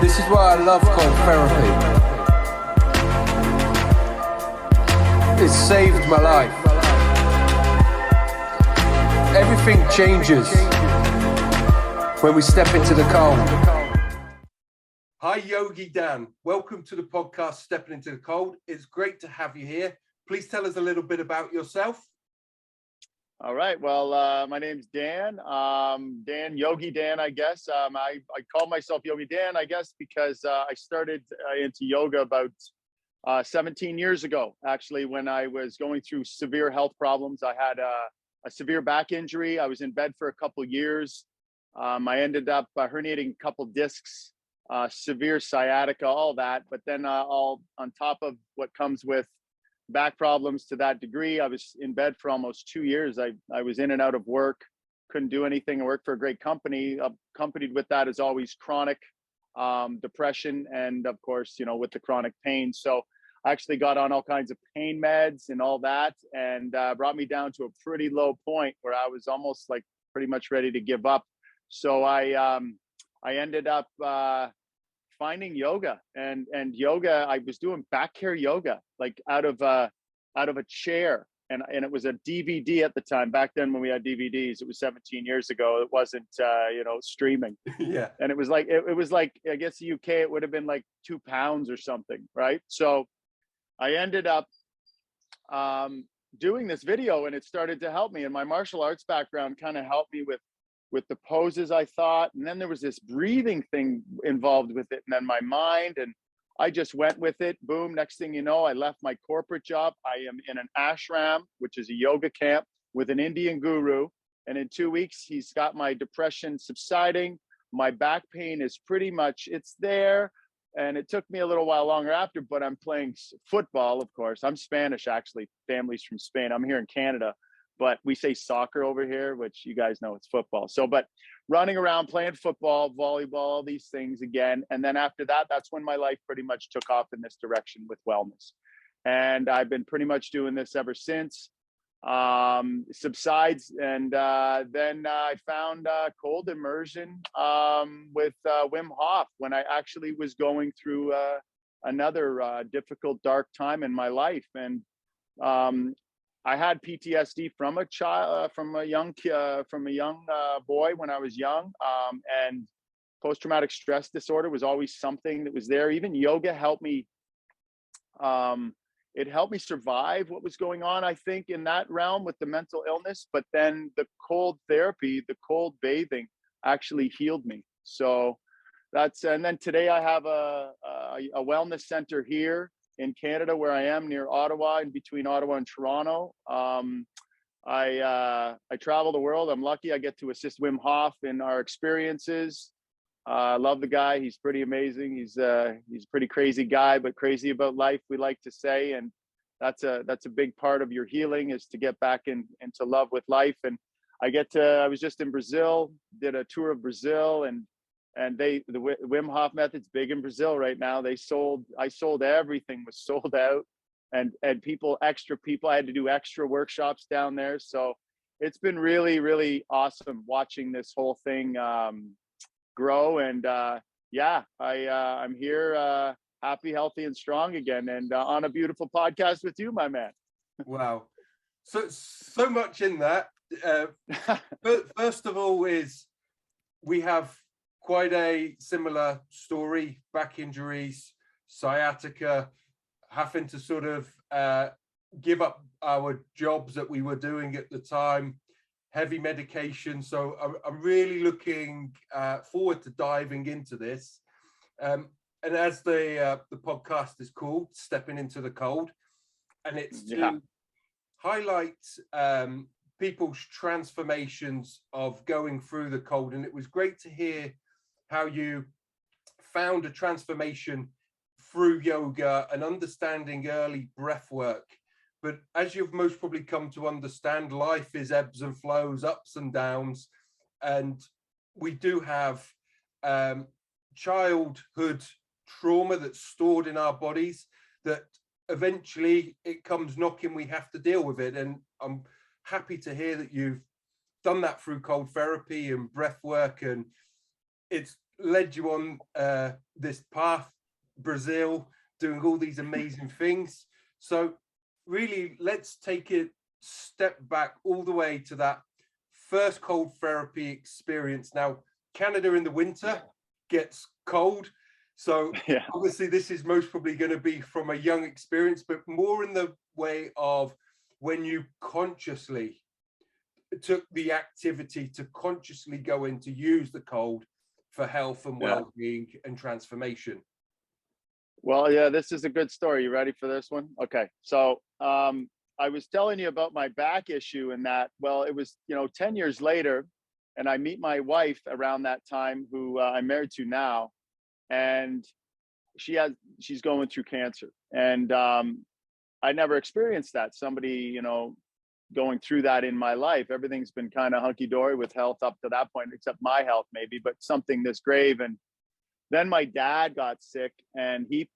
This is why I love cold therapy. It saved my life. Everything changes when we step into the cold. Hi, Yogi Dan. Welcome to the podcast, Stepping Into the Cold. It's great to have you here. Please tell us a little bit about yourself. All right. Well, my name's Dan. Yogi Dan, I guess. I call myself Yogi Dan, I guess, because I started into yoga about 17 years ago, actually, when I was going through severe health problems. I had a severe back injury. I was in bed for a couple of years. I ended up herniating a couple discs, severe sciatica, all that. But then all on top of what comes with back problems to that degree, I was in bed for almost 2 years. I was in and out of work, couldn't do anything. I worked for a great company. Accompanied with that is always chronic depression, and of course, with the chronic pain. So I actually got on all kinds of pain meds and all that, and brought me down to a pretty low point where I was almost like pretty much ready to give up. So I ended up finding yoga, and yoga. I was doing back care yoga, like out of a chair, and it was a DVD at the time. Back then, when we had DVDs, it was 17 years ago. It wasn't streaming. Yeah. And it was like I guess the UK, it would have been like £2 or something, right? So I ended up doing this video, and it started to help me. And my martial arts background kind of helped me with the poses, I thought. And then there was this breathing thing involved with it, and then my mind, and I just went with it. Boom. Next thing you know, I left my corporate job. I am in an ashram, which is a yoga camp, with an Indian guru. And in 2 weeks, he's got my depression subsiding. My back pain is pretty much, it's there. And it took me a little while longer after, but I'm playing football, of course. I'm Spanish, actually. Family's from Spain. I'm here in Canada, but we say soccer over here, which you guys know it's football. So, but running around, playing football, volleyball, all these things again. And then after that, that's when my life pretty much took off in this direction with wellness. And I've been pretty much doing this ever since. Subsides. And then I found cold immersion with Wim Hof when I actually was going through another difficult, dark time in my life. And I had PTSD from a young boy when I was young, and post-traumatic stress disorder was always something that was there. Even yoga helped me. It helped me survive what was going on, I think, in that realm with the mental illness. But then the cold therapy, the cold bathing, actually healed me. So and then today I have a wellness center here in Canada, where I am near Ottawa, in between Ottawa and Toronto. I travel the world. I'm lucky I get to assist Wim Hof in our experiences. I love the guy. He's pretty amazing. He's a pretty crazy guy, but crazy about life, we like to say. And that's a big part of your healing, is to get back into love with life. And I was just in Brazil, did a tour of Brazil, and the Wim Hof method's big in Brazil right now. I sold everything, was sold out, and extra people. I had to do extra workshops down there. So it's been really, really awesome watching this whole thing grow. And I'm here, happy, healthy, and strong again, and on a beautiful podcast with you, my man. Wow. So much in that. First of all, is we have quite a similar story: back injuries, sciatica, having to sort of give up our jobs that we were doing at the time, heavy medication. So I'm really looking forward to diving into this. And as the podcast is called, Stepping Into the Cold, and it's to highlight people's transformations of going through the cold. And it was great to hear how you found a transformation through yoga and understanding early breath work. But as you've most probably come to understand, life is ebbs and flows, ups and downs. And we do have childhood trauma that's stored in our bodies that eventually it comes knocking, we have to deal with it. And I'm happy to hear that you've done that through cold therapy and breath work, and it's led you on this path, Brazil, doing all these amazing things. So really, let's take it step back all the way to that first cold therapy experience. Now, Canada in the winter gets cold. So Yeah. obviously this is most probably going to be from a young experience, but more in the way of when you consciously took the activity to consciously go in to use the cold for health and well-being and transformation. Well, yeah, this is a good story. You ready for this one? Okay. So I was telling you about my back issue and that, well, it was, 10 years later, and I meet my wife around that time, who I'm married to now, and she's going through cancer. And I never experienced that. Somebody, going through that in my life. Everything's been kind of hunky-dory with health up to that point, except my health maybe, but something this grave. And then my dad got sick, and he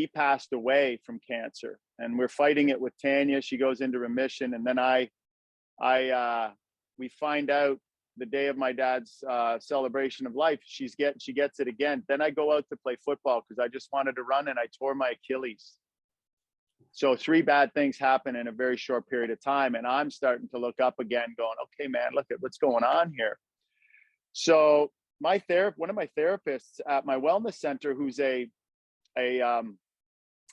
passed away from cancer, and we're fighting it with Tanya. She goes into remission. And then we find out the day of my dad's celebration of life, she gets it again. Then I go out to play football because I just wanted to run, and I tore my Achilles. So 3 bad things happen in a very short period of time. And I'm starting to look up again going, okay, man, look at what's going on here. So one of my therapists at my wellness center, who's a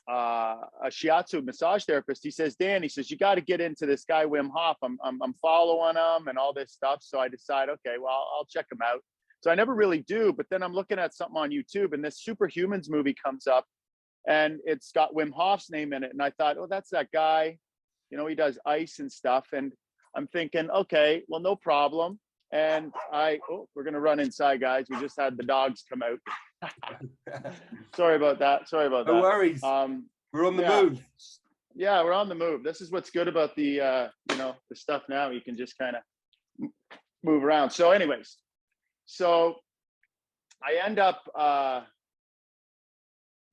shiatsu massage therapist, he says, Dan, he says, you got to get into this guy, Wim Hof. I'm following him and all this stuff. So I decide, okay, well, I'll check him out. So I never really do, but then I'm looking at something on YouTube, and this Superhumans movie comes up, and it's got Wim Hof's name in it. And I thought, oh, that's that guy, he does ice and stuff. And I'm thinking, okay, well, no problem. And we're going to run inside, guys. We just had the dogs come out. Sorry about that. No worries. We're on the move. Yeah, we're on the move. This is what's good about the, the stuff now. You can just kind of move around. So anyways, I end up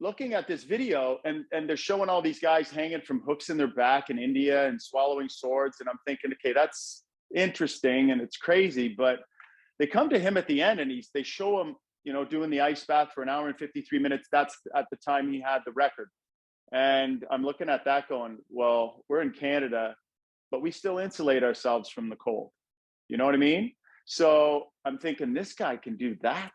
looking at this video, and they're showing all these guys hanging from hooks in their back in India and swallowing swords. And I'm thinking, okay, that's interesting and it's crazy. But they come to him at the end, and they show him, doing the ice bath for 1 hour and 53 minutes. That's at the time he had the record. And I'm looking at that going, well, we're in Canada, but we still insulate ourselves from the cold. You know what I mean? So I'm thinking, this guy can do that.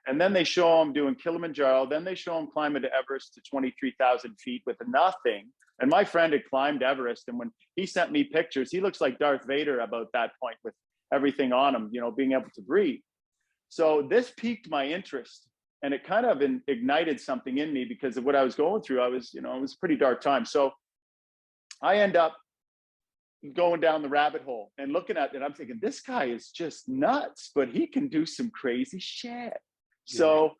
And then they show him doing Kilimanjaro. Then they show him climbing to Everest to 23,000 feet with nothing. And my friend had climbed Everest. And when he sent me pictures, he looks like Darth Vader about that point with everything on him, being able to breathe. So this piqued my interest, and it kind of ignited something in me because of what I was going through. It was a pretty dark time. So I end up going down the rabbit hole and looking at it. And I'm thinking, this guy is just nuts, but he can do some crazy shit. So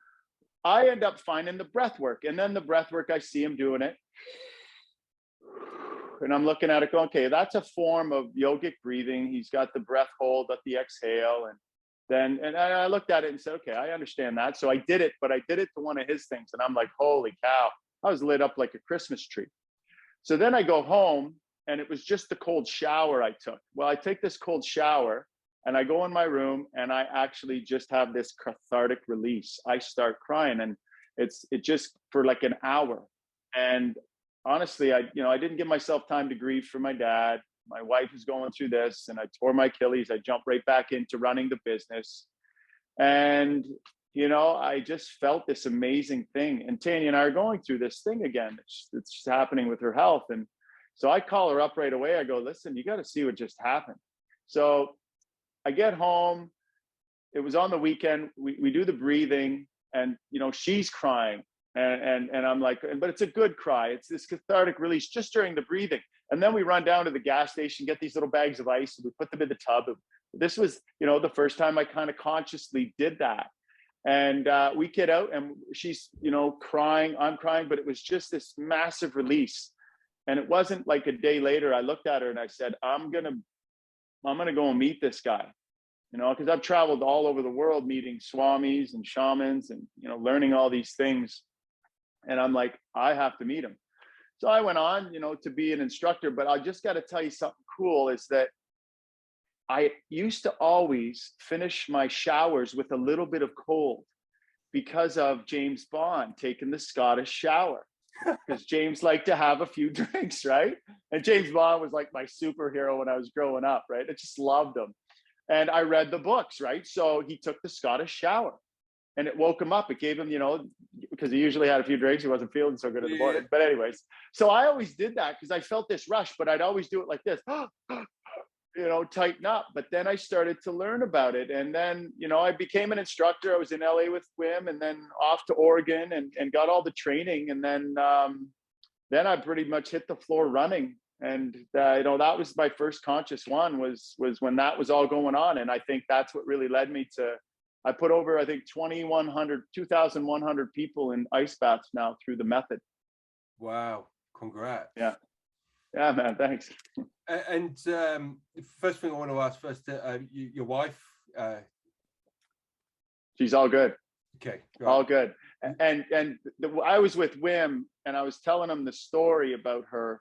I end up finding the breath work, and then the breath work, I see him doing it. And I'm looking at it going, okay, that's a form of yogic breathing. He's got the breath hold at the exhale. And I looked at it and said, okay, I understand that. So I did it, but I did it to one of his things. And I'm like, holy cow, I was lit up like a Christmas tree. So then I go home, and it was just the cold shower I took. Well, I take this cold shower, and I go in my room, and I actually just have this cathartic release. I start crying, and it just for like an hour. And honestly, I didn't give myself time to grieve for my dad. My wife is going through this, and I tore my Achilles. I jumped right back into running the business. And, I just felt this amazing thing. And Tanya and I are going through this thing again. It's happening with her health. And so I call her up right away. I go, listen, you got to see what just happened. So I get home. It was on the weekend. We do the breathing, and, she's crying. And I'm like, but it's a good cry. It's this cathartic release just during the breathing. And then we run down to the gas station, get these little bags of ice, and we put them in the tub. This was, the first time I kind of consciously did that. And we get out, and she's, crying, I'm crying, but it was just this massive release. And it wasn't like a day later, I looked at her and I said, I'm going to go and meet this guy, because I've traveled all over the world meeting swamis and shamans and, learning all these things. And I'm like, I have to meet him. So I went on, to be an instructor, but I just got to tell you something cool is that I used to always finish my showers with a little bit of cold. because of James Bond taking the Scottish shower. Because James liked to have a few drinks, right? And James Bond was like my superhero when I was growing up, right? I just loved him. And I read the books, right? So he took the Scottish shower and it woke him up. It gave him, because he usually had a few drinks. He wasn't feeling so good in the morning. But anyways, so I always did that because I felt this rush, but I'd always do it like this, tighten up. But then I started to learn about it. And then, I became an instructor. I was in LA with Wim and then off to Oregon and got all the training. And then I pretty much hit the floor running. And, that was my first conscious one was when that was all going on. And I think that's what really led me to, I put over, I think, 2,100 people in ice baths now through the method. Wow. Congrats. Yeah. Yeah, man. Thanks. And first thing I want to ask first, your wife? She's all good. Okay. All good. And I was with Wim and I was telling him the story about her.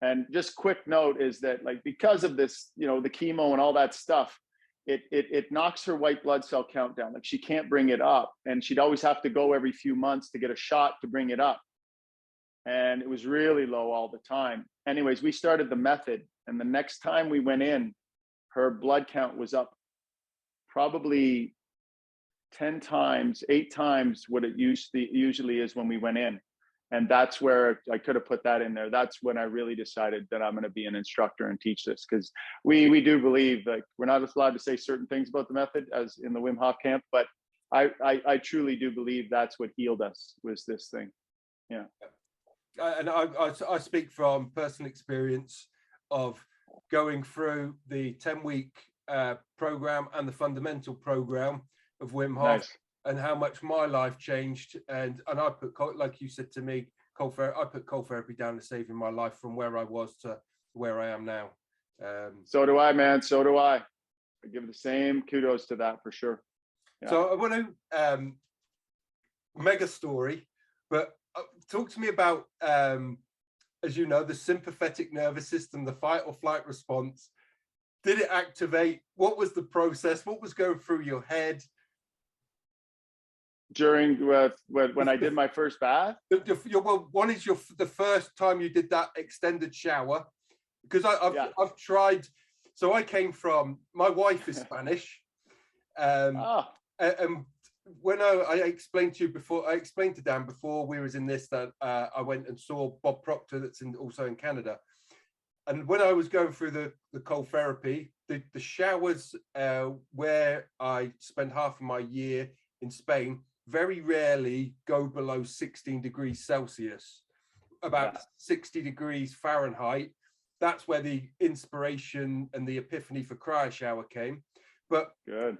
And just quick note is that, like, because of this, the chemo and all that stuff, it knocks her white blood cell count down. Like, she can't bring it up, and she'd always have to go every few months to get a shot to bring it up. And it was really low all the time. Anyways, we started the method, and the next time we went in, her blood count was up probably 10 times, 8 times what it usually is when we went in. And that's where I could have put that in there. That's when I really decided that I'm going to be an instructor and teach this, because we do believe that we're not allowed to say certain things about the method as in the Wim Hof camp, but I truly do believe that's what healed us, was this thing. Yeah. And I speak from personal experience of going through the 10-week program and the fundamental program of Wim Hof. Nice. And how much my life changed. And I put, like you said to me, I put cold therapy down to saving my life from where I was to where I am now. So do I, man. So do I. I give the same kudos to that for sure. Yeah. So I want to mega story, but talk to me about, as you know, the sympathetic nervous system, the fight or flight response. Did it activate? What was the process? What was going through your head? During when I did my first bath? Well, one is the first time you did that extended shower, because I've tried. So I came from, my wife is Spanish, and when I explained to you before, I explained to Dan before we was in this that I went and saw Bob Proctor, that's also in Canada, and when I was going through the cold therapy, the showers where I spent half of my year in Spain very rarely go below 16 degrees Celsius, about 60 degrees Fahrenheit. That's where the inspiration and the epiphany for CRYOSHOWER came. But good.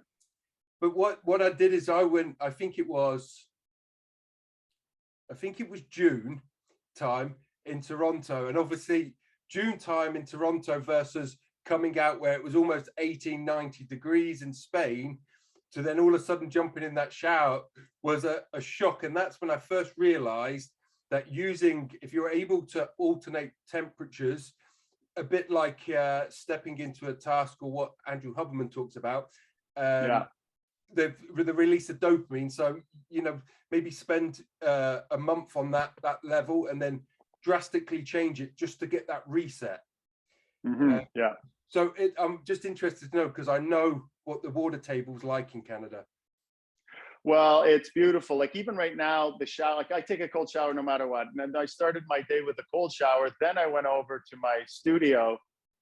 But what I did is I went, I think it was June time in Toronto, and obviously June time in Toronto versus coming out where it was almost 18, 90 degrees in Spain, to then all of a sudden jumping in that shower was a shock. And that's when I first realized that if you're able to alternate temperatures, a bit like stepping into a task, or what Andrew Huberman talks about, the release of dopamine. So, maybe spend a month on that level and then drastically change it just to get that reset. So I'm just interested to know, because I know what the water table's like in Canada. Well, it's beautiful. Like, even right now, the shower, like, I take a cold shower no matter what. And I started my day with a cold shower. Then I went over to my studio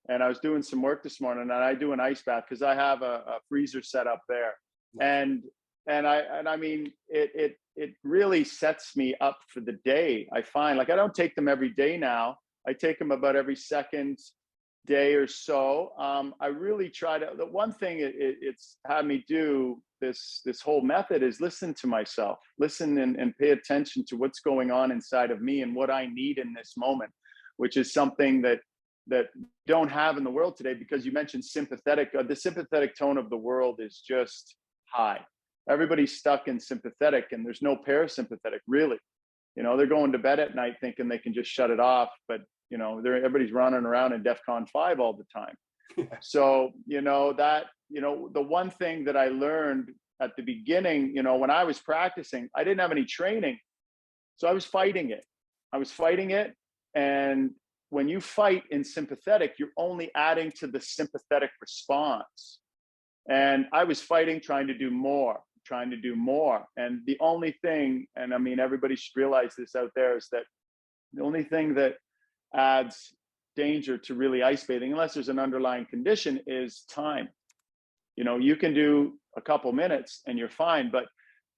and I was doing some work this morning, and I do an ice bath because I have a freezer set up there. Nice. And I mean, it really sets me up for the day. I find, like, I don't take them every day now. I take them about every second day or so. I really try to, the one thing it's had me do this whole method is listen to myself, listen and pay attention to what's going on inside of me and what I need in this moment, which is something that don't have in the world today, because you mentioned sympathetic. The sympathetic tone of the world is just high. Everybody's stuck in sympathetic, and there's no parasympathetic, really. They're going to bed at night thinking they can just shut it off, but everybody's running around in DEFCON 5 all the time. So, the one thing that I learned at the beginning, you know, when I was practicing, I didn't have any training. So I was fighting it. And when you fight in sympathetic, you're only adding to the sympathetic response. And I was fighting, trying to do more. And the only thing, and I mean, everybody should realize this out there, is that the only thing that adds danger to really ice bathing, unless there's an underlying condition, is time. You know, you can do a couple minutes and you're fine. But,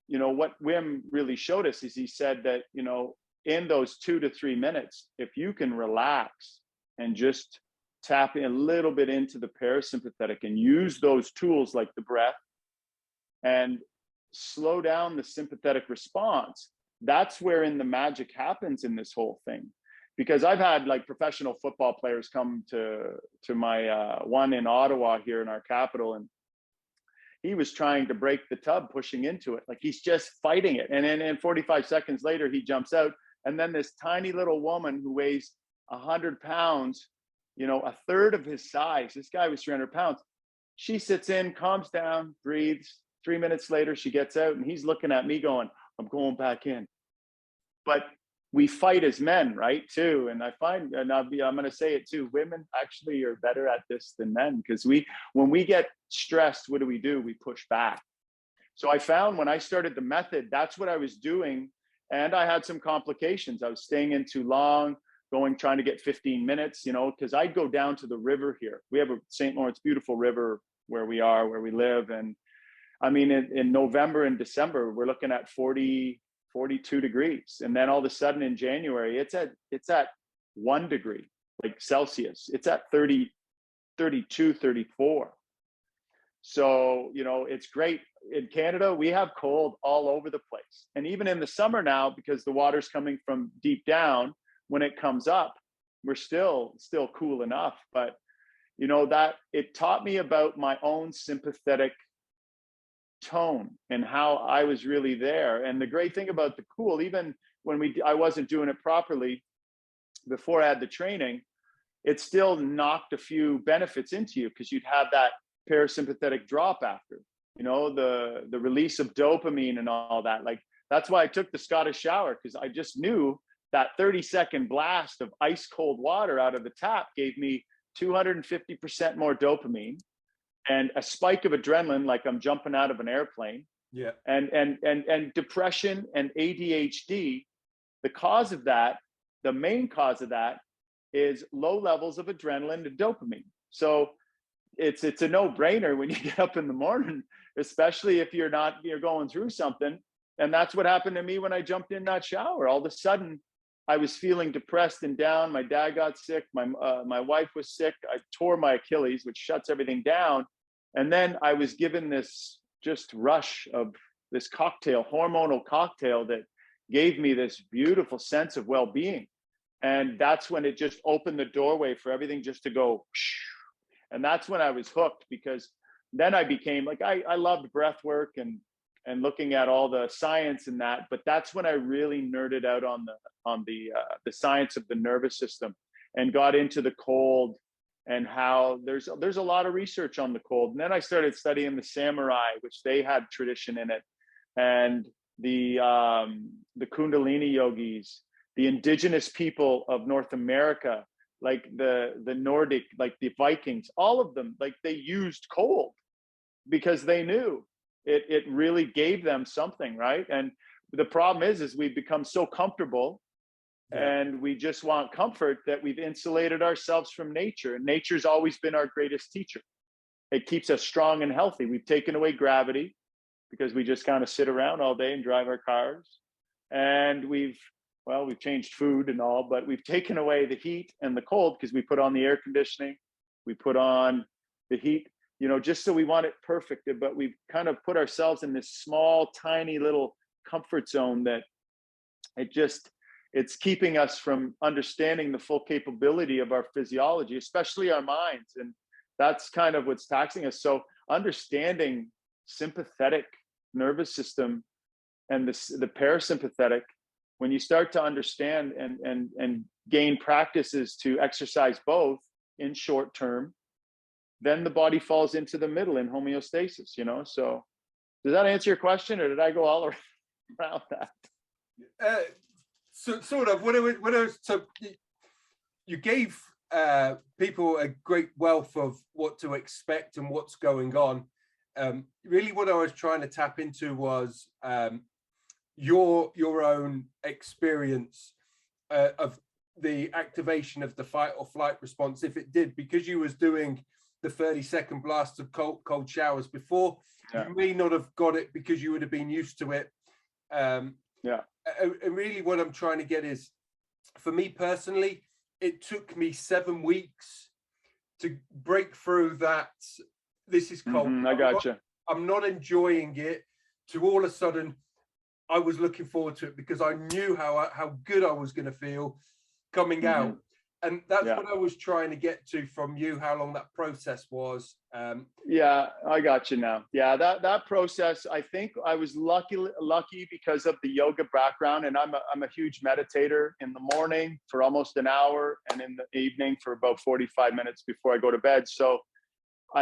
you know, what Wim really showed us is he said that, you know, in those 2 to 3 minutes, if you can relax and just tap in a little bit into the parasympathetic and use those tools like the breath and slow down the sympathetic response, that's wherein the magic happens in this whole thing. Because I've had like professional football players come to my one in Ottawa here in our capital, and he was trying to break the tub, pushing into it. Like he's just fighting it. And then 45 seconds later, he jumps out. And then this tiny little woman who weighs 100 pounds, you know, a third of his size, this guy was 300 pounds. She sits in, calms down, breathes. 3 minutes later, she gets out and he's looking at me going, I'm going back in. But we fight as men, right, too. And I find, and I'm going to say it too, women actually are better at this than men, because when we get stressed, what do? We push back. So I found when I started the method, that's what I was doing. And I had some complications. I was staying in too long, trying to get 15 minutes, you know, because I'd go down to the river here. We have a St. Lawrence, beautiful river where we live. And I mean, in November and December, we're looking at 40, 42 degrees. And then all of a sudden in January, it's at 1 degree, like Celsius. It's at 30, 32, 34. So, you know, it's great. In Canada, we have cold all over the place. And even in the summer now, because the water's coming from deep down, when it comes up, we're still cool enough. But, you know, that it taught me about my own sympathetic tone and how I was really there. And the great thing about the cool, even when I wasn't doing it properly before I had the training, it still knocked a few benefits into you, because you'd have that parasympathetic drop after, you know, the release of dopamine and all that. Like, that's why I took the Scottish shower, because I just knew that 30-second blast of ice cold water out of the tap gave me 250% more dopamine and a spike of adrenaline, like I'm jumping out of an airplane. Yeah. And depression and ADHD, the main cause of that is low levels of adrenaline and dopamine. So it's a no-brainer when you get up in the morning, especially if you're going through something. And that's what happened to me when I jumped in that shower. All of a sudden, I was feeling depressed and down. My dad got sick. My wife was sick. I tore my Achilles, which shuts everything down. And then I was given this just rush of this hormonal cocktail that gave me this beautiful sense of well-being. And that's when it just opened the doorway for everything just to go. And that's when I was hooked, because then I became like, I loved breath work and looking at all the science and that, but that's when I really nerded out on the science of the nervous system and got into the cold and how there's a lot of research on the cold. And then I started studying the samurai, which they had tradition in it, and the Kundalini yogis, the indigenous people of North America, like the Nordic, like the Vikings, all of them, like they used cold because they knew it really gave them something, right? And the problem is we've become so comfortable and we just want comfort that we've insulated ourselves from nature. And nature's always been our greatest teacher. It keeps us strong and healthy. We've taken away gravity because we just kind of sit around all day and drive our cars. And we've changed food and all, but we've taken away the heat and the cold because we put on the air conditioning, we put on the heat, you know, just so we want it perfect. But we've kind of put ourselves in this small, tiny little comfort zone that it's keeping us from understanding the full capability of our physiology, especially our minds. And that's kind of what's taxing us. So understanding sympathetic nervous system and the parasympathetic, when you start to understand and gain practices to exercise both in short term, then the body falls into the middle in homeostasis, you know? So Does that answer your question, or did I go all around that? So sort of. So you gave people a great wealth of what to expect and what's going on. Really, what I was trying to tap into was your own experience of the activation of the fight or flight response, if it did, because you was doing the 30-second blast of cold showers before. Yeah. You may not have got it because you would have been used to it. Yeah. And really what I'm trying to get is, for me personally, it took me 7 weeks to break through that. This is cold. I gotcha. I'm not enjoying it, to all of a sudden I was looking forward to it because I knew how good I was going to feel coming out. And that's what I was trying to get to from you, how long that process was. Yeah, I got you now. Yeah, that process, I think I was lucky because of the yoga background, and I'm a huge meditator in the morning for almost an hour, and in the evening for about 45 minutes before I go to bed. So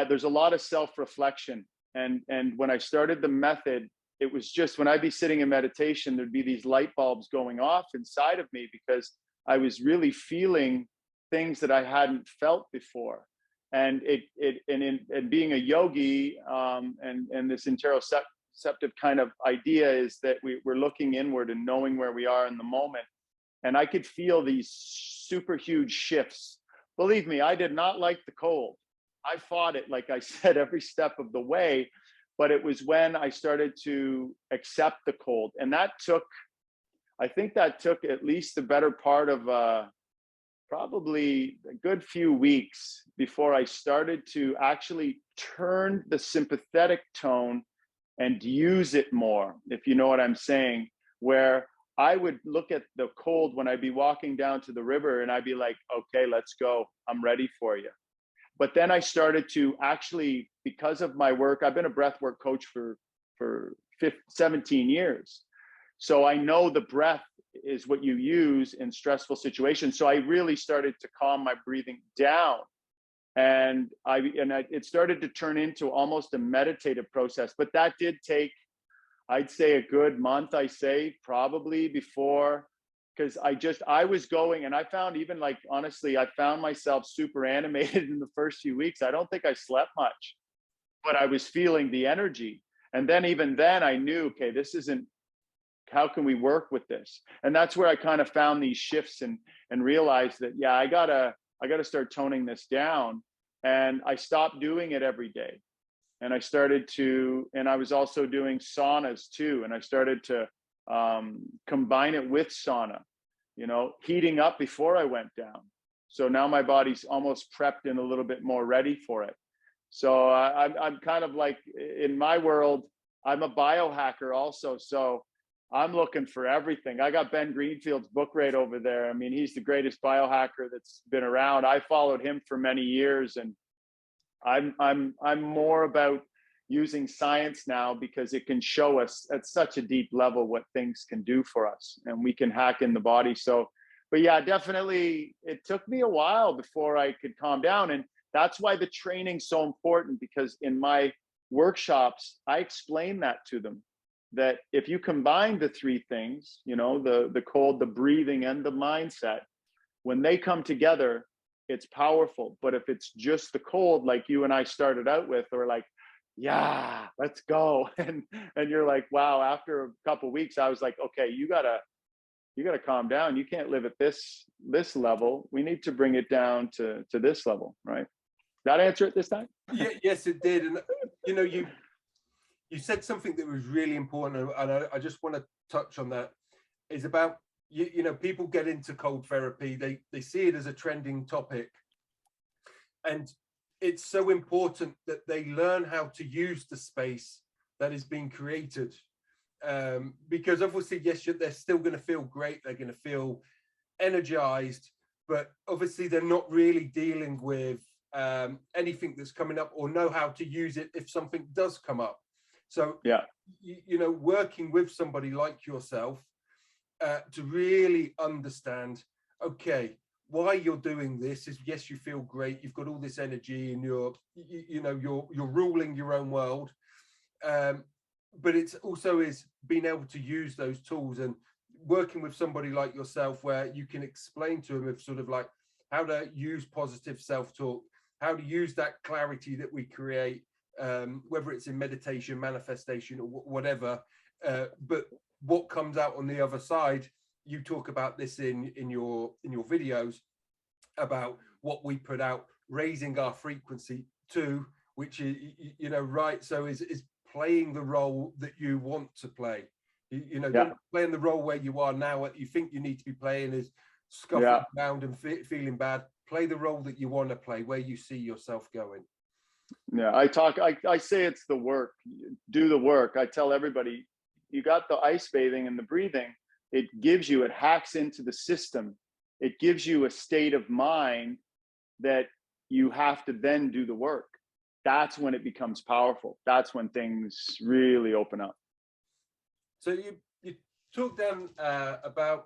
there's a lot of self-reflection. And when I started the method, it was just when I'd be sitting in meditation, there'd be these light bulbs going off inside of me because I was really feeling things that I hadn't felt before. And and being a yogi, and this interoceptive kind of idea is that we're looking inward and knowing where we are in the moment. And I could feel these super huge shifts. Believe me, I did not like the cold. I fought it, like I said, every step of the way. But it was when I started to accept the cold. And I think that took at least the better part of probably a good few weeks before I started to actually turn the sympathetic tone and use it more, if you know what I'm saying, where I would look at the cold when I'd be walking down to the river and I'd be like, okay, let's go. I'm ready for you. But then I started to actually, because of my work, I've been a breathwork coach for 17 years. So I know the breath is what you use in stressful situations. So I really started to calm my breathing down. And it started to turn into almost a meditative process. But that did take, I'd say, a good month, probably before, because I was going, and I found, even like, honestly, I found myself super animated in the first few weeks. I don't think I slept much, but I was feeling the energy. And then even then I knew, okay, this isn't, how can we work with this? And that's where I kind of found these shifts and realized that, yeah, I gotta start toning this down. And I stopped doing it every day. And I was also doing saunas too. And I started to combine it with sauna, heating up before I went down. So now my body's almost prepped and a little bit more ready for it. So I'm kind of like, in my world, I'm a biohacker also. So I'm looking for everything. I got Ben Greenfield's book right over there. I mean, he's the greatest biohacker that's been around. I followed him for many years, and I'm more about using science now because it can show us at such a deep level what things can do for us, and we can hack in the body. So, but yeah, definitely it took me a while before I could calm down. And that's why the training's so important, because in my workshops, I explain that to them, that if you combine the three things, the cold, the breathing, and the mindset, when they come together, it's powerful. But if it's just the cold, like you and I started out with, or like, yeah, let's go. And you're like, wow, after a couple of weeks, I was like, okay, you gotta calm down. You can't live at this level. We need to bring it down to this level, right? That answer it this time? Yeah, yes, it did. And you said something that was really important, and I just want to touch on that. Is about people get into cold therapy. They see it as a trending topic, and it's so important that they learn how to use the space that is being created. Because obviously, yes, they're still going to feel great. They're going to feel energized, but obviously they're not really dealing with anything that's coming up, or know how to use it if something does come up. So, yeah, working with somebody like yourself to really understand, okay, why you're doing this is, yes, you feel great, you've got all this energy, and you're ruling your own world, but it's also is being able to use those tools and working with somebody like yourself, where you can explain to them of sort of like how to use positive self-talk, how to use that clarity that we create, whether it's in meditation, manifestation, or whatever. But what comes out on the other side, you talk about this in your videos about what we put out, raising our frequency to, which is, you know, right. So is playing the role that you want to play. You know, don't play in the role where you are now, what you think you need to be playing is scuffling around and feeling bad. Play the role that you want to play, where you see yourself going. Yeah, I say it's the work. Do the work. I tell everybody, you got the ice bathing and the breathing. It gives you, it hacks into the system. It gives you a state of mind that you have to then do the work. That's when it becomes powerful. That's when things really open up. So you talked then about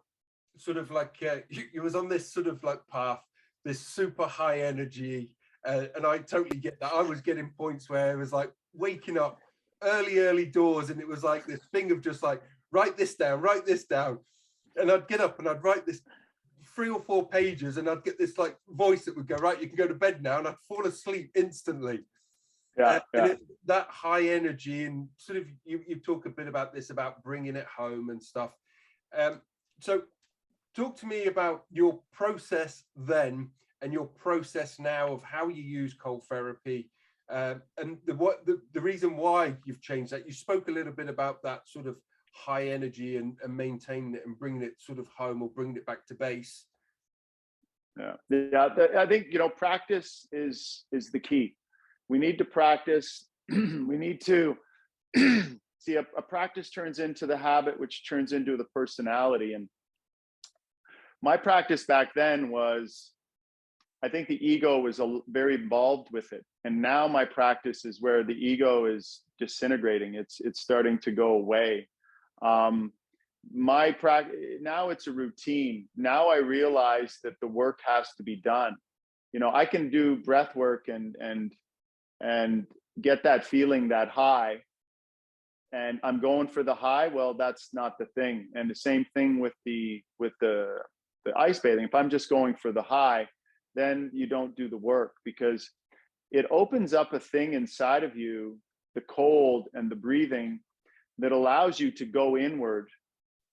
sort of like you was on this sort of like path, this super high energy, and I totally get that. I was getting points where it was like waking up early doors, and it was like this thing of just like write this down, and I'd get up and I'd write this 3 or 4 pages, and I'd get this like voice that would go, right, you can go to bed now, and I'd fall asleep instantly. And that high energy, and sort of you talk a bit about this, about bringing it home and stuff. So talk to me about your process then and your process now of how you use cold therapy, and the reason why you've changed that. You spoke a little bit about that sort of high energy and maintaining it and bringing it sort of home, or bringing it back to base. I think, you know, practice is the key. We need to practice. We need to see a practice turns into the habit, which turns into the personality. And my practice back then was, I think the ego was very involved with it. And now my practice is where the ego is disintegrating. It's starting to go away. My practice now, it's a routine. Now I realize that the work has to be done. You know, I can do breath work and get that feeling, that high, and I'm going for the high. Well, that's not the thing. And the same thing with the ice bathing. If I'm just going for the high, then you don't do the work, because it opens up a thing inside of you, the cold and the breathing, that allows you to go inward.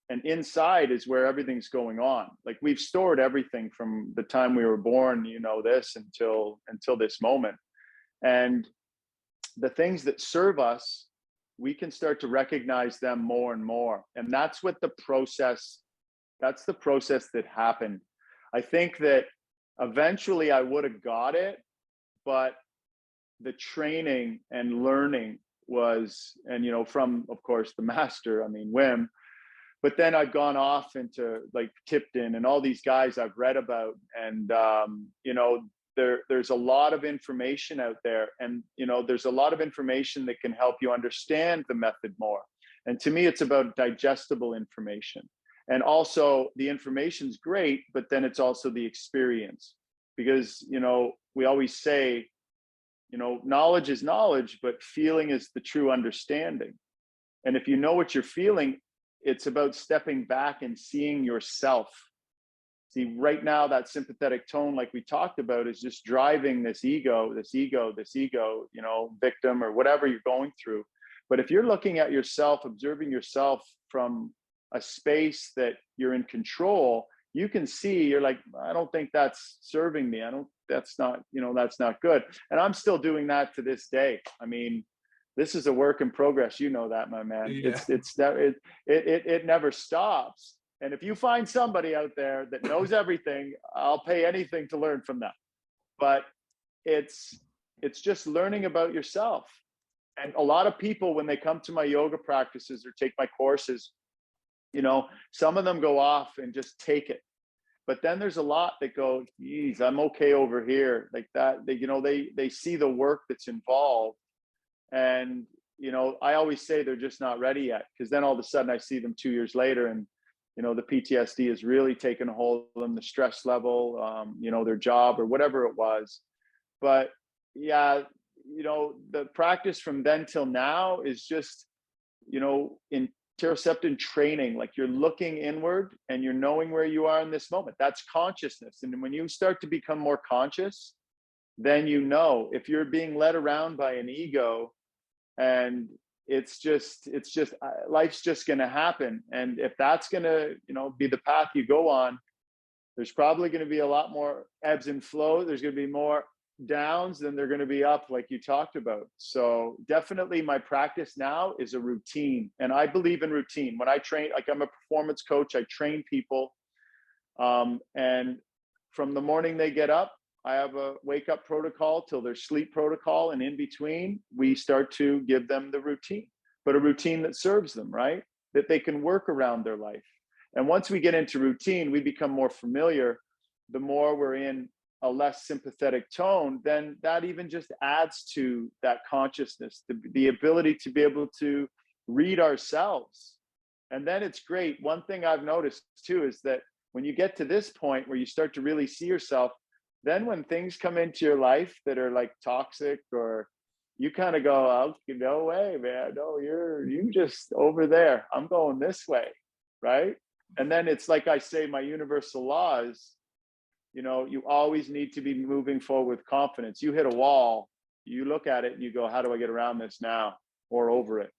And inside is where everything's going on. Like, we've stored everything from the time we were born, you know, this until this moment. And the things that serve us, we can start to recognize them more and more. And that's what that's the process that happened. I think that eventually I would have got it, but the training and learning was, and, you know, from, of course, the master, I mean, Wim, but then I've gone off into like Tipton and all these guys I've read about. And, you know, there's a lot of information out there, and, you know, there's a lot of information that can help you understand the method more. And to me, it's about digestible information. And also the information's great, but then it's also the experience, because, you know, we always say, you know, knowledge is knowledge, but feeling is the true understanding. And if you know what you're feeling, it's about stepping back and seeing yourself. See, right now, that sympathetic tone, like we talked about, is just driving this ego, you know, victim or whatever you're going through. But if you're looking at yourself, observing yourself from a space that you're in control, you can see, you're like, I don't think that's serving me. That's not, you know, that's not good. And I'm still doing that to this day. I mean, this is a work in progress. You know that, my man. Yeah. It never stops. And if you find somebody out there that knows everything, I'll pay anything to learn from them. But it's just learning about yourself. And a lot of people, when they come to my yoga practices or take my courses, you know, some of them go off and just take it. But then there's a lot that go, geez, I'm okay over here, like that. They, you know, they see the work that's involved. And, you know, I always say they're just not ready yet, because then all of a sudden I see them 2 years later, and, you know, the PTSD has really taken a hold of them, the stress level, you know, their job or whatever it was. But yeah, you know, the practice from then till now is just interoceptive training, like you're looking inward and you're knowing where you are in this moment. That's consciousness. And when you start to become more conscious, then if you're being led around by an ego, and it's just life's just going to happen. And if that's going to be the path you go on, there's probably going to be a lot more ebbs and flows. There's going to be more downs than they're going to be up, like you talked about. So definitely my practice now is a routine, and I believe in routine. When I train, like I'm a performance coach, I train people, and from the morning they get up, I have a wake up protocol till their sleep protocol, and in between we start to give them the routine, but a routine that serves them, right, that they can work around their life. And once we get into routine, we become more familiar. The more we're in a less sympathetic tone, then that even just adds to that consciousness, the ability to be able to read ourselves. And then it's great. One thing I've noticed too is that when you get to this point where you start to really see yourself, then when things come into your life that are like toxic, or you kind of go, oh, no way, man. No, you just over there. I'm going this way, right? And then it's like I say, my universal law is, you always need to be moving forward with confidence. You hit a wall, you look at it and you go, how do I get around this now or over it?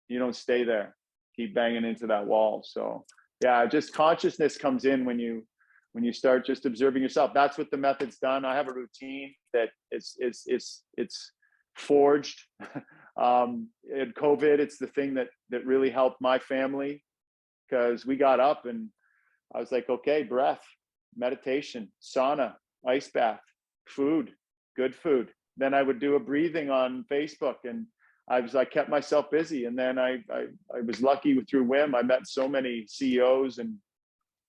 You don't stay there. Keep banging into that wall. So yeah, just consciousness comes in when you start just observing yourself. That's what the method's done. I have a routine that it's forged. In COVID, it's the thing that really helped my family, because we got up and I was like, okay, breath, meditation, sauna, ice bath, food, good food. Then I would do a breathing on Facebook, and I kept myself busy. And then I was lucky through WIM. I met so many CEOs and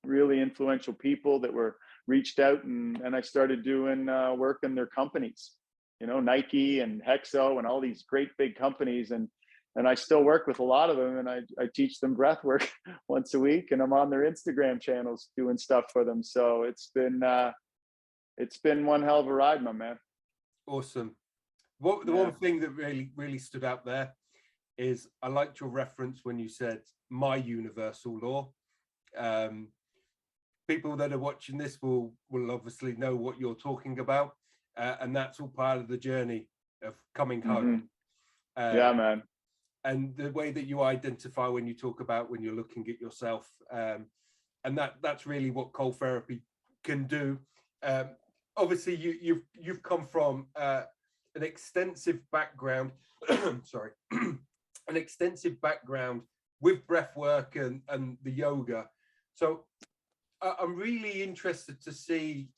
really influential people that were reached out, and I started doing work in their companies, Nike and Hexo and all these great big companies. And I still work with a lot of them, and I teach them breath work once a week, and I'm on their Instagram channels doing stuff for them. So it's been one hell of a ride, my man. Awesome. The one thing that really stood out there is I liked your reference when you said my universal law. People that are watching this will obviously know what you're talking about, and that's all part of the journey of coming home. Yeah, man. And the way that you identify when you talk about when you're looking at yourself, and that's really what cold therapy can do. Obviously, you've come from an extensive background. Sorry, an extensive background with breath work and the yoga. So I'm really interested to see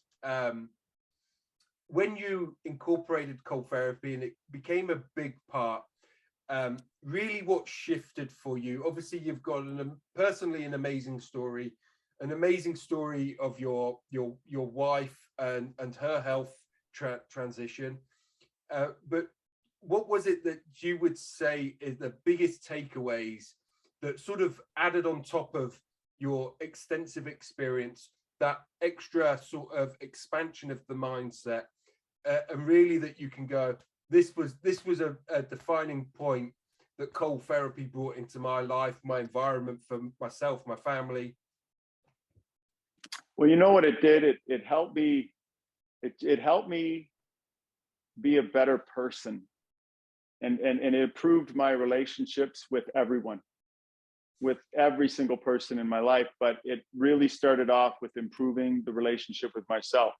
when you incorporated cold therapy and it became a big part. Really what shifted for you? Obviously, you've got personally an amazing story of your wife and her health transition. But what was it that you would say is the biggest takeaways that sort of added on top of your extensive experience, that extra sort of expansion of the mindset, and really that you can go, this was a defining point that cold therapy brought into my life, my environment, for myself, my family? Well, you know what it did? It helped me. It helped me be a better person, and it improved my relationships with everyone, with every single person in my life. But it really started off with improving the relationship with myself.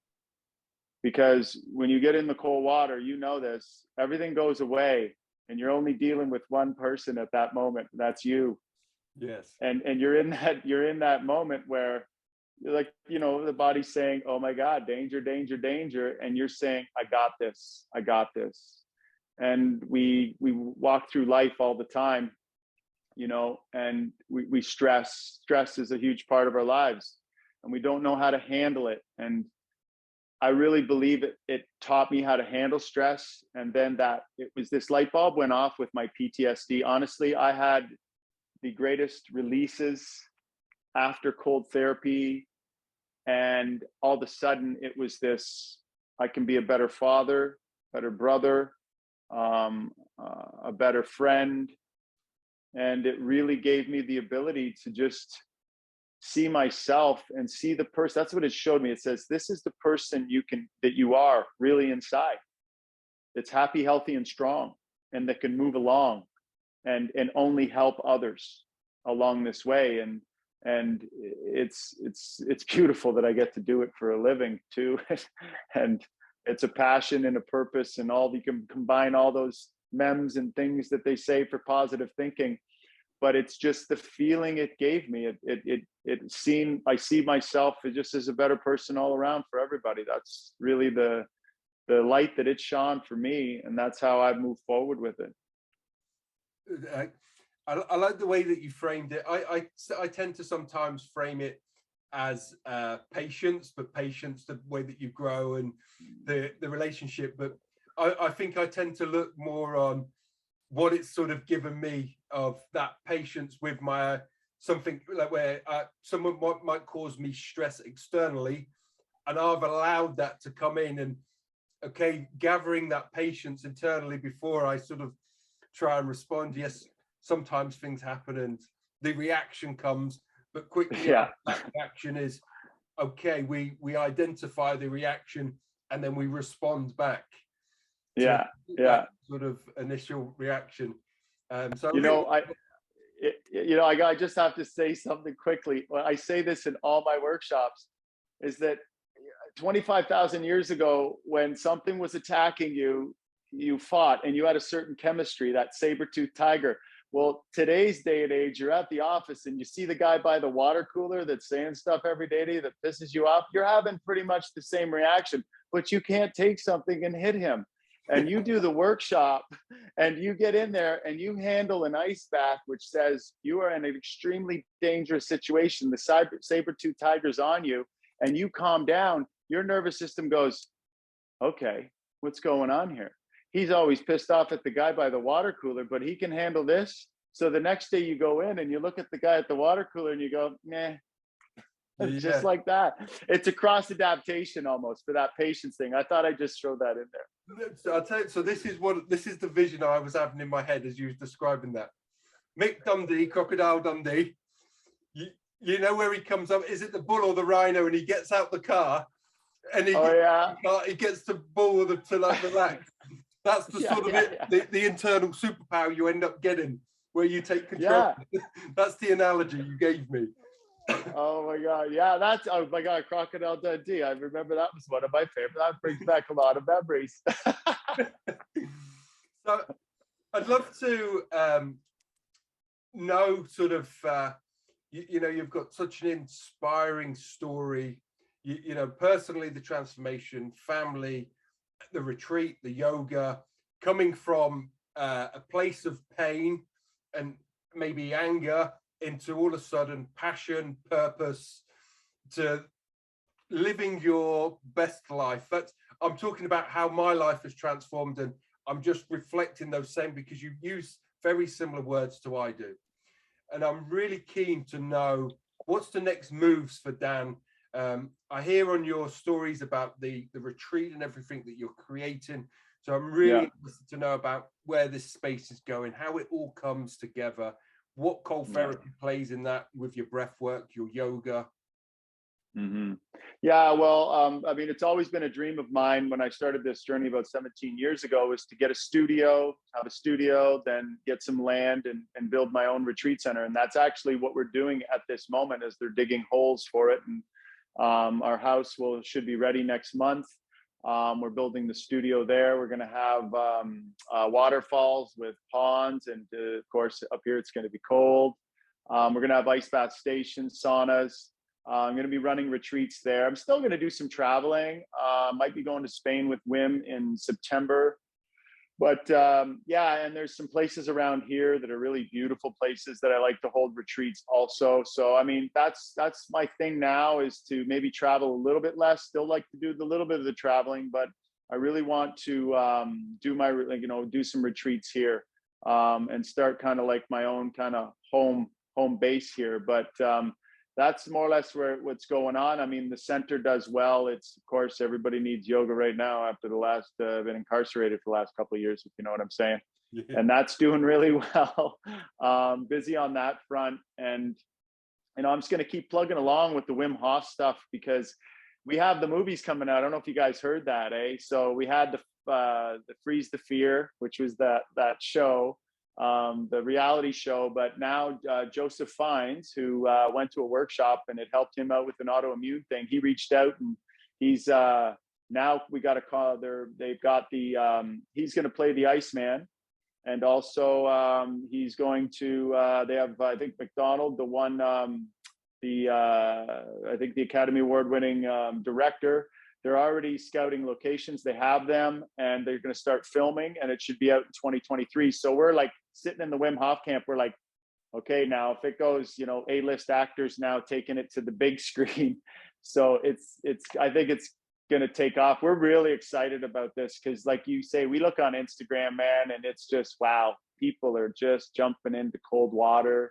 Because when you get in the cold water, this, everything goes away and you're only dealing with one person at that moment. And that's you. Yes. And you're in that moment where you're like, the body's saying, oh my God, danger, danger, danger. And you're saying, I got this. I got this. And we walk through life all the time, and we stress. Stress is a huge part of our lives, and we don't know how to handle it. And I really believe it taught me how to handle stress. And then it was this light bulb went off with my PTSD. Honestly, I had the greatest releases after cold therapy. And all of a sudden it was this, I can be a better father, better brother, a better friend, And it really gave me the ability to just see myself and see the person. That's what it showed me. It says, this is the person that you are really inside. It's happy, healthy, and strong, and that can move along and only help others along this way. And it's beautiful that I get to do it for a living too. And it's a passion and a purpose, and all you can combine all those memes and things that they say for positive thinking. But it's just the feeling it gave me. I see myself just as a better person all around for everybody. That's really the light that it shone for me, and that's how I've moved forward with it. I like the way that you framed it. I tend to sometimes frame it as patience, but patience, the way that you grow and the relationship. But I think I tend to look more on what it's sort of given me of that patience with my something like where someone might cause me stress externally, and I've allowed that to come in, and okay, gathering that patience internally before I sort of try and respond. Yes, sometimes things happen and the reaction comes, but quickly that reaction is okay. We identify the reaction and then we respond back. That sort of initial reaction. So I just have to say something quickly. Well, I say this in all my workshops, is that 25,000 years ago, when something was attacking you, you fought, and you had a certain chemistry, that saber-toothed tiger. Well, today's day and age, you're at the office and you see the guy by the water cooler that's saying stuff every day to you that pisses you off. You're having pretty much the same reaction, but you can't take something and hit him. And you do the workshop and you get in there and you handle an ice bath, which says you are in an extremely dangerous situation. The saber-tooth tiger's on you, and you calm down. Your nervous system goes, okay, what's going on here? He's always pissed off at the guy by the water cooler, but he can handle this. So the next day you go in and you look at the guy at the water cooler and you go, nah. Just like that. It's a cross adaptation almost for that patience thing. I thought I'd just throw that in there. So I'll tell you, so this is the vision I was having in my head as you were describing that. Mick Dundee, Crocodile Dundee, you know where he comes up, is it the bull or the rhino, and he gets out the car and he gets the bull to like relax. That's the sort of the internal superpower you end up getting, where you take control. That's the analogy you gave me. Oh my God. Yeah, oh my God, Crocodile Dundee. I remember that was one of my favorites. That brings back a lot of memories. So I'd love to know sort of, you know, you've got such an inspiring story, you know, personally, the transformation, family, the retreat, the yoga, coming from a place of pain and maybe anger into all of a sudden passion, purpose, to living your best life. I'm talking about how my life has transformed, and I'm just reflecting those same, because you use very similar words to I do. And I'm really keen to know what's the next moves for Dan. I hear on your stories about the retreat and everything that you're creating. So I'm really interested to know about where this space is going, how it all comes together, what cold therapy plays in that with your breath work, your yoga. Yeah, well, I mean, it's always been a dream of mine when I started this journey about 17 years ago, was to get a studio, have a studio, then get some land and build my own retreat center. And that's actually what we're doing at this moment, as they're digging holes for it. And our house should be ready next month. We're building the studio there. We're going to have waterfalls with ponds, and of course up here it's going to be cold. We're going to have ice bath stations, saunas. I'm going to be running retreats there. I'm still going to do some traveling. Might be going to Spain with Wim in September. But yeah, and there's some places around here that are really beautiful places that I like to hold retreats also. So, I mean, that's my thing now, is to maybe travel a little bit less. Still like to do the little bit of the traveling, but I really want to do some retreats here and start kind of like my own kind of home base here. But that's more or less what's going on. I mean, the center does well. It's, of course, everybody needs yoga right now after the last been incarcerated for the last couple of years, if you know what I'm saying. Yeah. and that's doing really well. Busy on that front, and I'm just going to keep plugging along with the Wim Hof stuff because we have the movies coming out. I don't know if you guys heard that, eh? So we had the Freeze the Fear, which was that show, the reality show. But now Joseph Fiennes, who went to a workshop and it helped him out with an autoimmune thing, he reached out and he's now we got a call. They've got the he's going to play the Iceman. And also, he's going to. They have, I think, McDonald, the one, I think the Academy Award-winning director. They're already scouting locations. They have them, and they're going to start filming, and it should be out in 2023. So we're like sitting in the Wim Hof camp. We're like, okay, now if it goes, A-list actors now taking it to the big screen. So it's. I think it's going to take off. We're really excited about this because, like you say, we look on Instagram, man, and it's just wow, people are just jumping into cold water,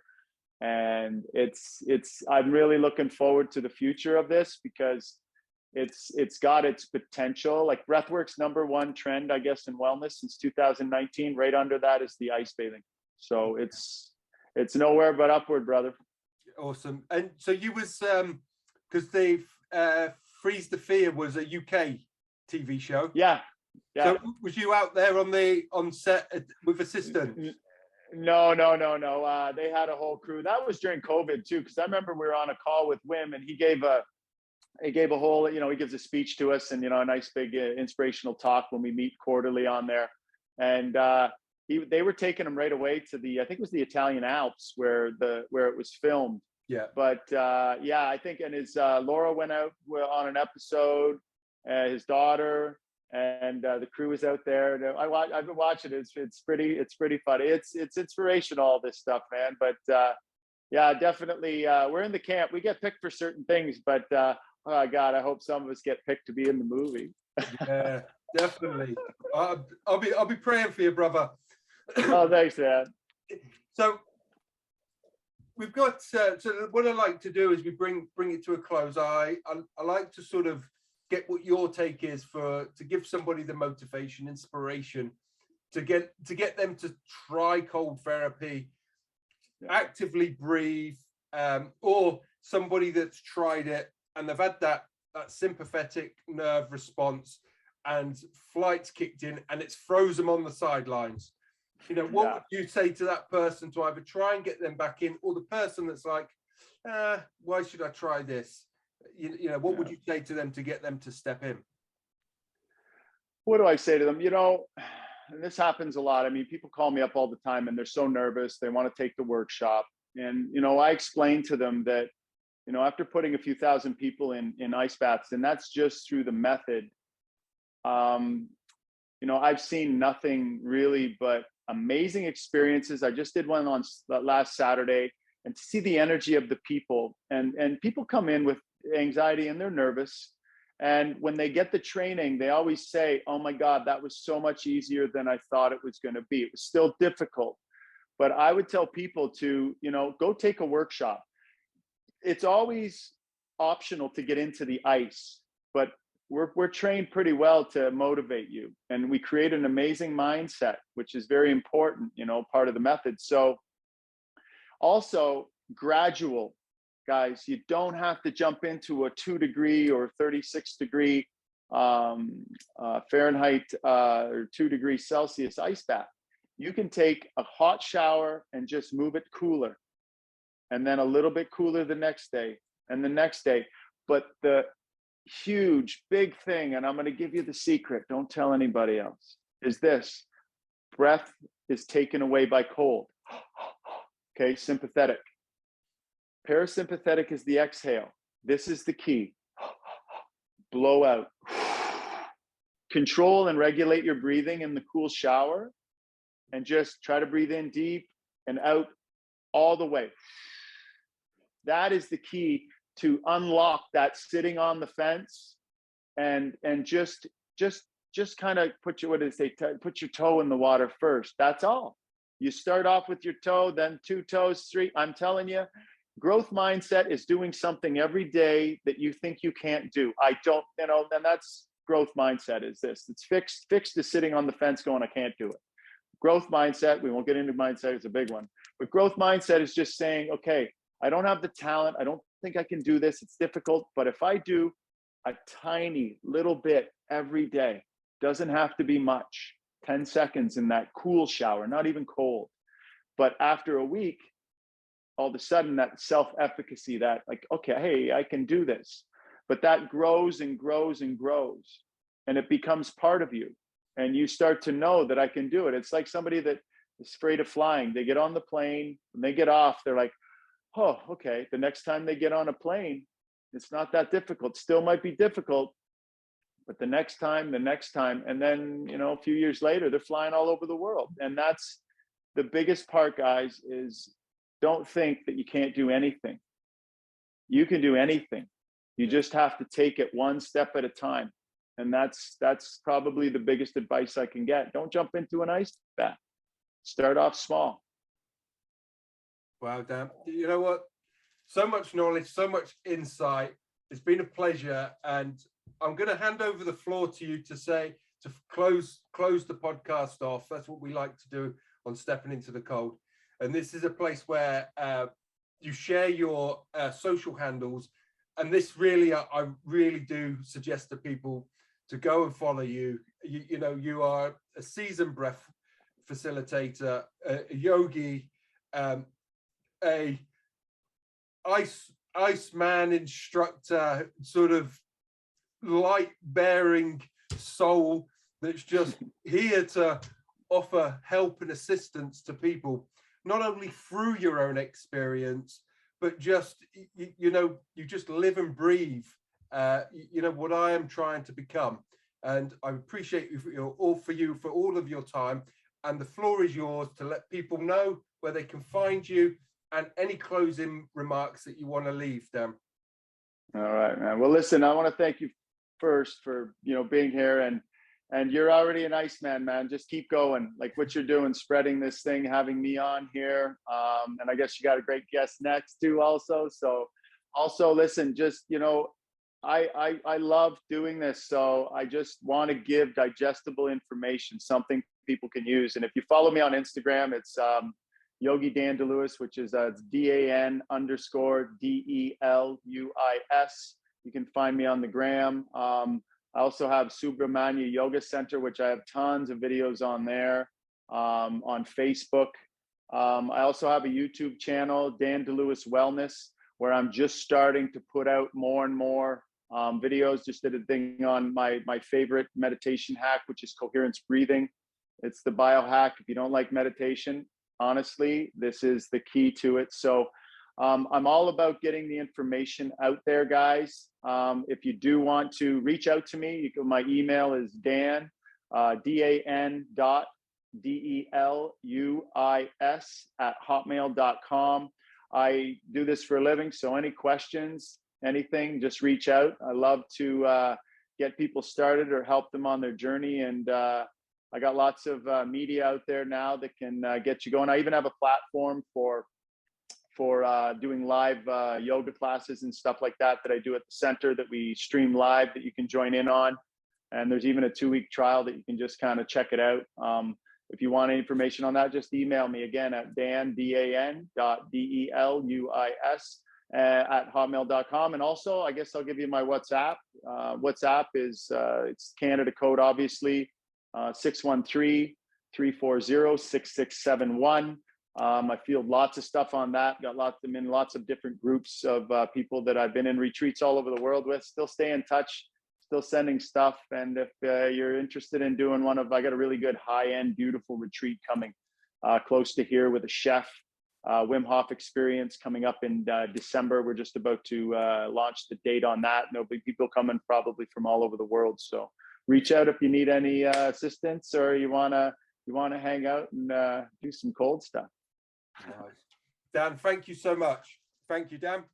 and it's I'm really looking forward to the future of this because it's got its potential. Like breathwork's #1 trend, I guess, in wellness since 2019. Right under that is the ice bathing. So it's nowhere but upward, brother. Awesome. And so you was because they've Freeze the Fear was a UK TV show. Yeah. So was you out there on set with assistants? No. They had a whole crew. That was during COVID too, because I remember we were on a call with Wim, and he gave a whole, he gives a speech to us, and a nice big inspirational talk when we meet quarterly on there. And they were taking him right away to I think it was the Italian Alps where it was filmed. Yeah. But I think, and his Laura went out on an episode, his daughter, and the crew was out there. I've been watching it. It's pretty funny. It's inspirational, all this stuff, man. But definitely, we're in the camp. We get picked for certain things, but oh God, I hope some of us get picked to be in the movie. Yeah, definitely. I'll be praying for you, brother. Oh, thanks, man. So we've got so what I like to do is we bring it to a close. I like to sort of get what your take is to give somebody the motivation, inspiration to get them to try cold therapy, actively breathe, or somebody that's tried it and they've had that sympathetic nerve response and flight's kicked in and it's froze them on the sidelines. What would you say to that person to either try and get them back in, or the person that's like, why should I try this? What would you say to them to get them to step in? What do I say to them? And this happens a lot. I mean, people call me up all the time and they're so nervous. They want to take the workshop. And, I explain to them that, after putting a few thousand people in ice baths, and that's just through the method, I've seen nothing really but amazing experiences. I just did one on last Saturday, and to see the energy of the people, and people come in with anxiety and they're nervous. And when they get the training, they always say, oh my God, that was so much easier than I thought it was going to be. It was still difficult. But I would tell people to, go take a workshop. It's always optional to get into the ice, but we're trained pretty well to motivate you. And we create an amazing mindset, which is very important, part of the method. So also gradual, guys. You don't have to jump into a 2-degree or 36-degree Fahrenheit or 2 degrees Celsius ice bath. You can take a hot shower and just move it cooler, and then a little bit cooler the next day and the next day. But the huge, big thing, and I'm going to give you the secret, don't tell anybody else, is this: breath is taken away by cold. Okay, sympathetic. Parasympathetic is the exhale. This is the key. Blow out. Control and regulate your breathing in the cool shower, and just try to breathe in deep and out all the way. That is the key to unlock that sitting on the fence, and just kind of put your toe in the water first. That's all. You start off with your toe, then 2 toes, 3. I'm telling you, growth mindset is doing something every day that you think you can't do. I don't, and that's growth mindset is this. It's fixed to sitting on the fence going, I can't do it. growth mindset, we won't get into mindset, it's a big one. But growth mindset is just saying, okay, I don't have the talent. I don't think I can do this. It's difficult. But if I do a tiny little bit every day, doesn't have to be much, 10 seconds in that cool shower, not even cold. But after a week, all of a sudden that self-efficacy, that like, okay, hey, I can do this. But that grows and grows and grows. And it becomes part of you. And you start to know that I can do it. It's like somebody that is afraid of flying. They get on the plane, when they get off, they're like, oh, okay. The next time they get on a plane, it's not that difficult. Still might be difficult, but the next time, and then, you know, a few years later, they're flying all over the world. And that's the biggest part, guys, is don't think that you can't do anything. You can do anything. You just have to take it one step at a time. And that's probably the biggest advice I can get. Don't jump into an ice bath. Start off small. Wow, Dan. You know what? So much knowledge, so much insight. It's been a pleasure. And I'm going to hand over the floor to you to close the podcast off. That's what we like to do on Stepping Into the Cold. And this is a place where you share your social handles. And this really, I really do suggest to people to go and follow you. You know, you are a seasoned breath facilitator, a yogi, a Iceman instructor, sort of light bearing soul that's just here to offer help and assistance to people, not only through your own experience, but just, you know, you just live and breathe, you know, what I am trying to become. And I appreciate you for all of your time. And the floor is yours to let people know where they can find you and any closing remarks that you want to leave them. All right, man. Well, listen, I want to thank you first for, you know, being here, and you're already an Iceman, man. Just keep going, like what you're doing, spreading this thing, having me on here. And I guess you got a great guest next too also. So also listen, just, you know, I love doing this. So I just want to give digestible information, something people can use. And if you follow me on Instagram, it's Yogi Dan DeLuis, which is DAN_DELUIS. You can find me on the gram. I also have Subramanya Yoga Center, which I have tons of videos on there, on Facebook. I also have a YouTube channel, Dan DeLuis Wellness, where I'm just starting to put out more and more videos. Just did a thing on my favorite meditation hack, which is coherence breathing. It's the biohack. If you don't like meditation, honestly, this is the key to it. So I'm all about getting the information out there, guys. If you do want to reach out to me, my email is Dan, DAN.DELUIS@hotmail.com. I do this for a living, so any questions, anything, just reach out. I love to get people started or help them on their journey. And I got lots of media out there now that can get you going. I even have a platform for doing live yoga classes and stuff like that I do at the center that we stream live that you can join in on. And there's even a 2-week trial that you can just kind of check it out. If you want any information on that, just email me again at dan.deluis@hotmail.com. And also, I guess I'll give you my WhatsApp. WhatsApp is, it's Canada code, obviously, 613-340-6671. I field lots of stuff on that. I'm in lots of different groups of people that I've been in retreats all over the world with. Still stay in touch, still sending stuff. And if you're interested in doing I got a really good high-end, beautiful retreat coming close to here with a chef, Wim Hof experience coming up in December. We're just about to launch the date on that. There'll be people coming probably from all over the world. So reach out if you need any assistance or you wanna hang out and do some cold stuff. Nice. Dan, thank you so much. Thank you, Dan.